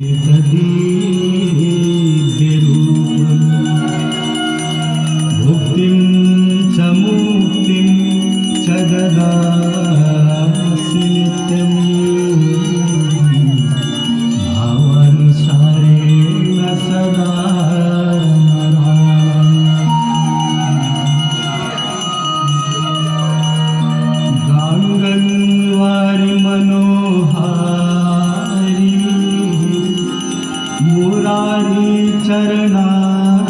तदीयरूपं मुक्तिं च मुक्तिं च ददासि नित्यं भावानुसारेण सदा गाङ्गन्वारि मनोहारि मुरारी चरणाच्युतं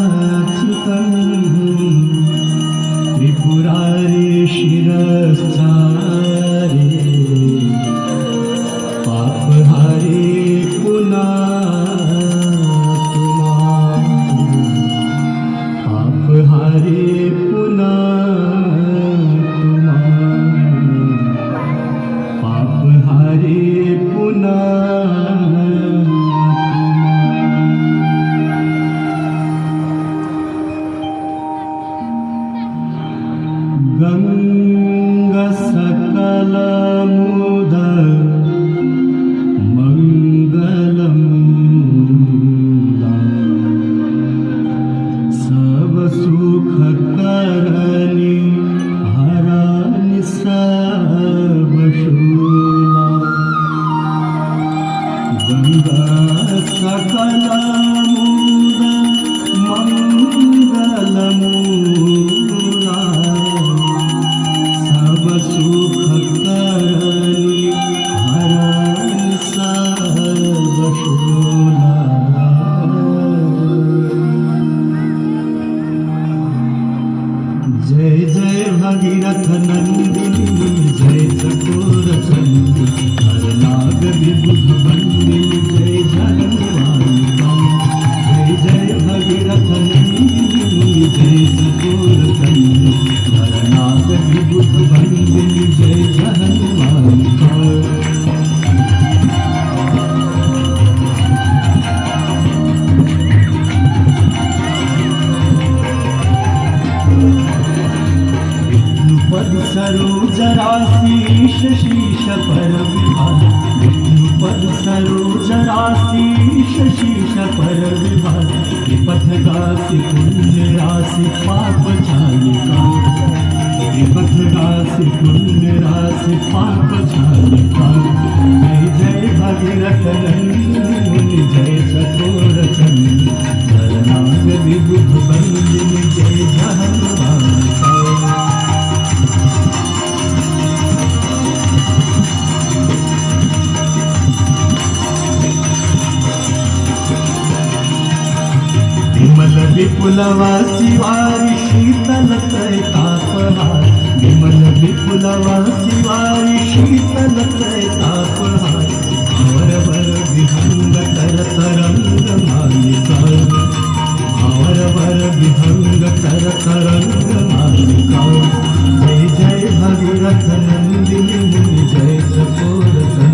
त्रिपुरारी शिरश्चारे पापहारी पुनातुमा पापहारी पुनातुमा पापहारी गङ्गसकलमुद मङ्गलमुदा सब सुख करनी हरानि सब शूला गङ्गसकलमुद मङ्गलमुदा सुख करनी हरानि सब शूला जय जय भगीरथ नंदिनी जय चकोर चंदी हर नाग विबुध बंदिनी जय जगन्माता जय जय भगीरथ नंदिनी जय चकोर चंदी हर नाग विबुध बंदिनी जय जगन्माता पद सरोज राशीष शीश पर विभाग पद सरोज राशीष शीश पर विभाग पथ गासी पुण्य राशि पाप छालिका पथ गासी पुण्य राशि पाप छालिका जय जय भगीरथ नंदिनी जय चकोर चंदी शरणागत विबुध बंदिनी जय जगन्माता विमल विपुलवासी वारी शीतल तापहार विमल विपुलवासी वारी शीतल तापहार और वर विहंग कर तरंग मालिका और वर विहंग कर तरंग मालिका जय जय भगीरथ नंदिनी मुनि जय चकोर